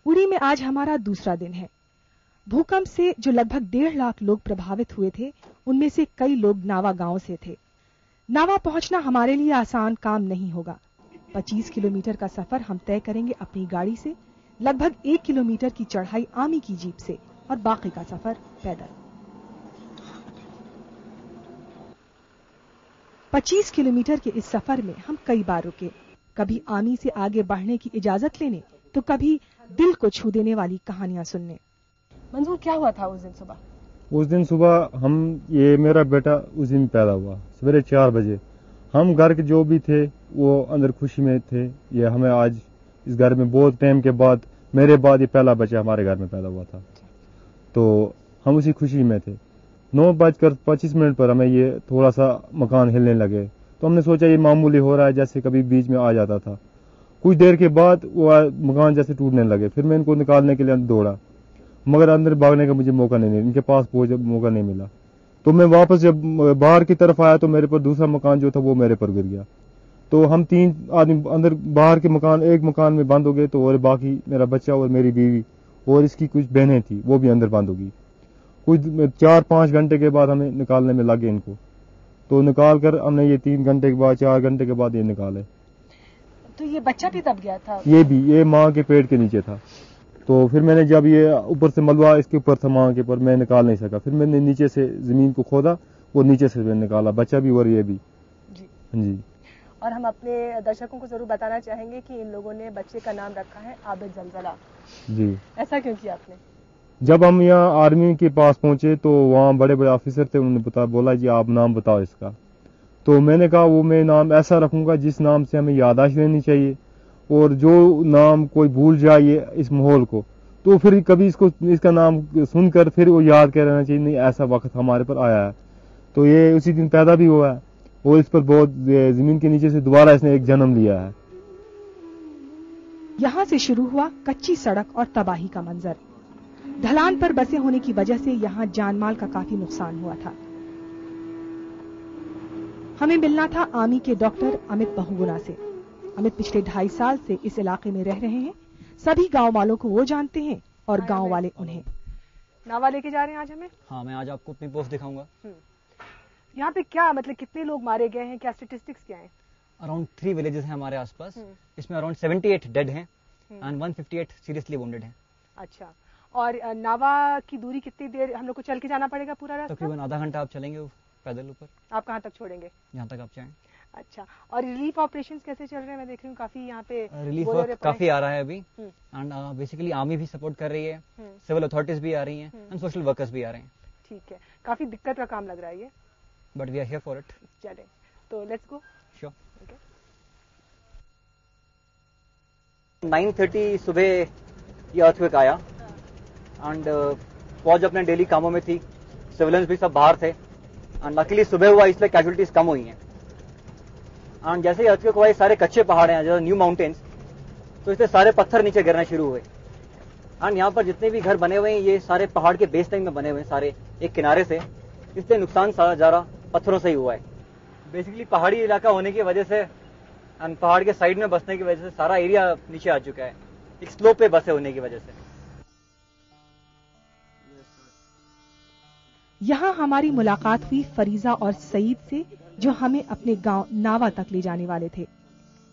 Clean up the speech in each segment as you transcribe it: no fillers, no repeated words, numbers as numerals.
उड़ी में आज हमारा दूसरा दिन है। भूकंप से जो लगभग 1.5 लाख लोग प्रभावित हुए थे, उनमें से कई लोग नावा गांव से थे। नावा पहुंचना हमारे लिए आसान काम नहीं होगा। 25 किलोमीटर का सफर हम तय करेंगे अपनी गाड़ी से, लगभग 1 किलोमीटर की चढ़ाई आमी की जीप से और बाकी का सफर पैदल। 25 किलोमीटर के इस सफर में हम कई बार रुके, कभी आमी से आगे बढ़ने की इजाजत लेने, तो कभी दिल को छू देने वाली कहानियां सुनने। मंजूर, क्या हुआ था उस दिन सुबह? उस दिन सुबह मेरा बेटा उस दिन पैदा हुआ सवेरे 4 बजे। हम घर के जो भी थे वो अंदर खुशी में थे। ये हमें आज इस घर में बहुत टाइम के बाद, मेरे बाद ये पहला बच्चा हमारे घर में पैदा हुआ था, तो हम उसी खुशी में थे। 9:25 पर हमें ये थोड़ा सा मकान हिलने लगे, तो हमने सोचा ये मामूली हो रहा है, जैसे कभी बीच में आ जाता था। कुछ देर के बाद वो मकान जैसे टूटने लगे। फिर मैं इनको निकालने के लिए दौड़ा, मगर अंदर भागने का मुझे मौका नहीं मिला, इनके पास मौका नहीं मिला। तो मैं वापस जब बाहर की तरफ आया तो मेरे पर दूसरा मकान जो था वो मेरे पर गिर गया। तो हम 3 आदमी अंदर बाहर के मकान, एक मकान में बंद हो गए, तो और बाकी मेरा बच्चा और मेरी बीवी और इसकी कुछ बहनें थी वो भी अंदर बंद हो गई। कुछ 4-5 घंटे के बाद हमें निकालने में लगे इनको, तो निकाल कर हमने ये 3 घंटे के बाद, 4 घंटे के बाद ये निकाले। तो ये बच्चा भी दब गया था? ये माँ के पेट के नीचे था। तो फिर मैंने जब ये ऊपर से मलबा इसके ऊपर था माँ के ऊपर, मैं निकाल नहीं सका। फिर मैंने नीचे से जमीन को खोदा और नीचे से मैंने निकाला, बच्चा भी और ये भी। जी। और हम अपने दर्शकों को जरूर बताना चाहेंगे कि इन लोगों ने बच्चे का नाम रखा है आबिद जलजला। जी। ऐसा क्यों किया आपने? जब हम यहाँ आर्मी के पास पहुंचे तो वहाँ बड़े बड़े ऑफिसर थे, उन्होंने बोला जी आप नाम बताओ इसका। तो मैंने कहा वो मैं नाम ऐसा रखूंगा जिस नाम से हमें याददाश्त रहनी चाहिए, और जो नाम कोई भूल जाए इस माहौल को, तो फिर कभी इसका नाम सुनकर फिर वो याद कर रहना चाहिए, नहीं ऐसा वक्त हमारे पर आया है। तो ये उसी दिन पैदा भी हुआ है और इस पर बहुत जमीन के नीचे से दोबारा इसने एक जन्म लिया है। यहाँ से शुरू हुआ कच्ची सड़क और तबाही का मंजर। ढलान पर बसे होने की वजह से यहाँ जानमाल का काफी नुकसान हुआ था। हमें मिलना था आमी के डॉक्टर अमित बहुगुणा से। अमित पिछले 2.5 साल से इस इलाके में रह रहे हैं। सभी गांव वालों को वो जानते हैं और गांव वाले उन्हें। नावा लेके जा रहे हैं आज हमें? हाँ, मैं आज आपको अपनी पोस्ट दिखाऊंगा। यहाँ पे क्या मतलब कितने लोग मारे गए हैं, क्या स्टेटिस्टिक्स क्या है? अराउंड 3 विलेजेस हैं हमारे आसपास। इसमें अराउंड 78 डेड हैं एंड 158 सीरियसली वुंडेड हैं। अच्छा, और नावा की दूरी कितनी देर हम लोग को चल के जाना पड़ेगा पूरा रास्ता? तकरीबन आधा घंटा आप चलेंगे पैदल ऊपर। आप कहाँ तक छोड़ेंगे? जहाँ तक आप चाहें। अच्छा, और रिलीफ ऑपरेशंस कैसे चल रहे हैं? मैं देख रही हूँ काफी यहाँ पे रिलीफ वर्क काफी आ रहा है अभी, एंड बेसिकली आर्मी भी सपोर्ट कर रही है, सिविल अथॉरिटीज भी आ रही हैं एंड सोशल वर्कर्स भी आ रहे हैं। ठीक है, काफी दिक्कत का काम लग रहा है ये, but we are here for it. चलें, तो लेट्स गो। श्योर। 9:30 सुबह ये अर्थक्वेक आया एंड फौज अपने डेली कामों में थी, सिविलियंस भी सब बाहर थे एंड लकीली सुबह हुआ इसलिए कैजुअलिटीज कम हुई हैं। एंड जैसे ही अर्थक्वेक हुआ, ये सारे कच्चे पहाड़ हैं जैसे न्यू माउंटेन्स, तो इससे सारे पत्थर नीचे गिरना शुरू हुए। एंड यहाँ पर जितने भी घर बने हुए हैं ये सारे पहाड़ के बेस लाइन में बने हुए हैं, सारे एक किनारे से, इसलिए नुकसान सारा ज़्यादा पत्थरों से ही हुआ है। बेसिकली पहाड़ी इलाका होने की वजह से एंड पहाड़ के साइड में बसने की वजह से सारा एरिया नीचे आ चुका है, एक स्लोप पे बसे होने की वजह से। यहाँ हमारी मुलाकात हुई फरीजा और सईद से, जो हमें अपने गांव नावा तक ले जाने वाले थे।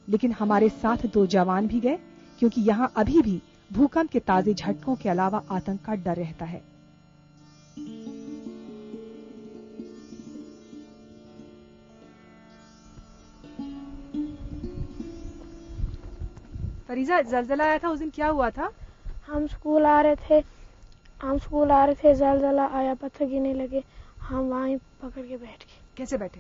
लेकिन हमारे साथ 2 जवान भी गए, क्योंकि यहाँ अभी भी भूकंप के ताजे झटकों के अलावा आतंक का डर रहता है। फरीजा, जलजला आया था उस दिन, क्या हुआ था? हम स्कूल आ रहे थे, जलजला आया, पत्थर गिरने लगे, हम वहीं पकड़ के बैठ गए। कैसे बैठे?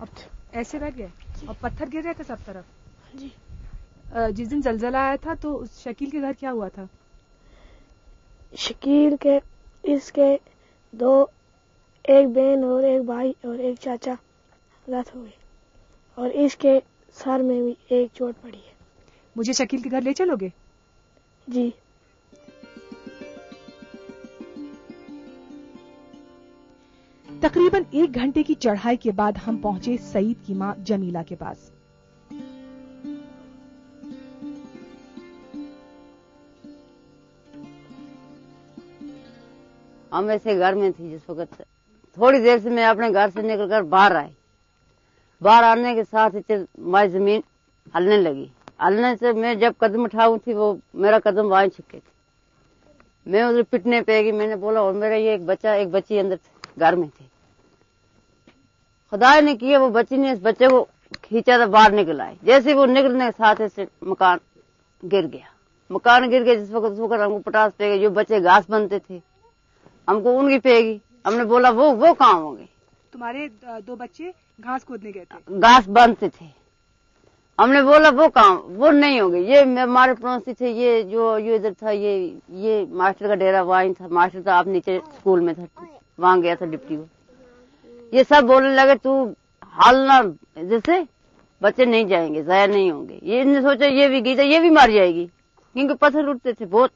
अब ऐसे बैठ गए और पत्थर गिर रहे थे सब तरफ? जी। जिस दिन जलजला आया था तो उस शकील के घर क्या हुआ था? शकील के इसके 2, एक बहन और एक भाई और एक चाचा रात हो गए, और इसके सर में भी एक चोट पड़ी है। मुझे शकील के घर ले चलोगे? जी। तकरीबन 1 घंटे की चढ़ाई के बाद हम पहुंचे सईद की मां जमीला के पास। हम ऐसे घर में थी जिस वक्त। थोड़ी देर से मैं अपने घर से निकलकर बाहर आई। बाहर आने के साथ हमारी जमीन हलने लगी। हलने से मैं जब कदम उठाऊं थी वो मेरा कदम वहीं छिपके थे। मैं उधर पिटने पे गई। मैंने बोला और मेरा ये एक बच्ची अंदर घर में थी। खुदा ने किया वो बच्ची ने इस बच्चे को खींचा था, बाहर निकल आई। जैसे वो निकलने के साथ ऐसे मकान गिर गया। मकान गिर गया जिस वक्त उस वक्त हमको पटास पे गई। जो बच्चे घास बनते थे हमको उनकी पेगी। हमने बोला वो कहाँ होंगे। तुम्हारे 2 बच्चे घास खोदने गए थे, घास बनते थे। हमने बोला वो नहीं होंगे। ये हमारे पड़ोसी थे, ये जो इधर था, ये मास्टर का डेरा वहीं था। मास्टर था आप नीचे स्कूल में था, वहां गया था डिप्टी को। ये सब बोलने लगे तू हाल ना, जैसे बच्चे नहीं जाएंगे, जाया नहीं होंगे। ये इन्होंने सोचा ये भी गई तो ये भी मर जाएगी, क्योंकि पत्थर उठते थे बहुत।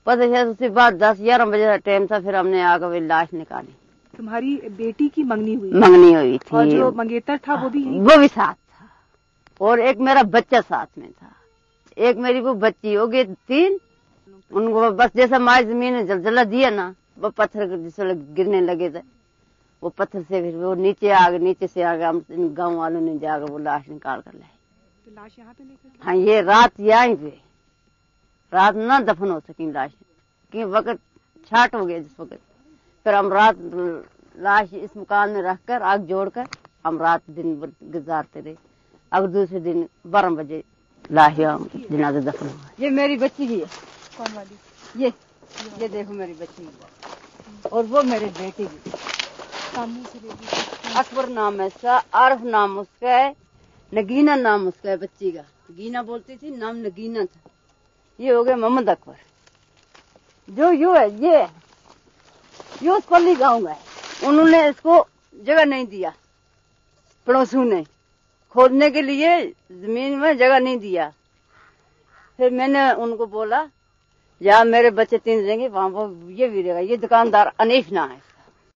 पता उसके बाद 10-11 बजे का टाइम था। फिर हमने आकर वही लाश निकाली। तुम्हारी बेटी की मंगनी हुई थी और जो मंगेतर था वो भी साथ था, और एक मेरा बच्चा साथ में था। एक मेरी वो बच्ची हो गई 3। उनको बस जैसा हमारी जमीन ने जलजला दिया ना, वो पत्थर जिस गिरने लगे थे, वो पत्थर से फिर वो नीचे आ गए। नीचे से आ गए। हम गाँव वालों ने जाकर वो लाश निकाल कर लाए। तो लाश यहाँ पे लेकर? हाँ, ये रात यहीं पे, रात ना दफन हो सकी लाश, कि वक्त छाट हो गया जिस वक्त। फिर हम रात लाश इस मकान में रखकर आग जोड़कर हम रात दिन गुजारते रहे। अब दूसरे दिन 12 बजे लाश जनाजा दफन हुआ। ये मेरी बच्ची की है। कौन वाली? ये देखो मेरी बच्ची की, और वो मेरे बेटे की। सामने से ले लीजिए। अकबर नाम है उसका, आरफ नाम उसका है, नगीना नाम उसका है बच्ची का। गीना बोलती थी, नाम नगीना था। ये हो गया मोहम्मद अकबर। जो यू है ये उस पल्ली गाँव का है। उन्होंने इसको जगह नहीं दिया, पड़ोसियों ने खोदने के लिए जमीन में जगह नहीं दिया। फिर मैंने उनको बोला जहाँ मेरे बच्चे 3 रहेंगे वहां वो ये भी रहेगा। ये दुकानदार अनीफ ना है।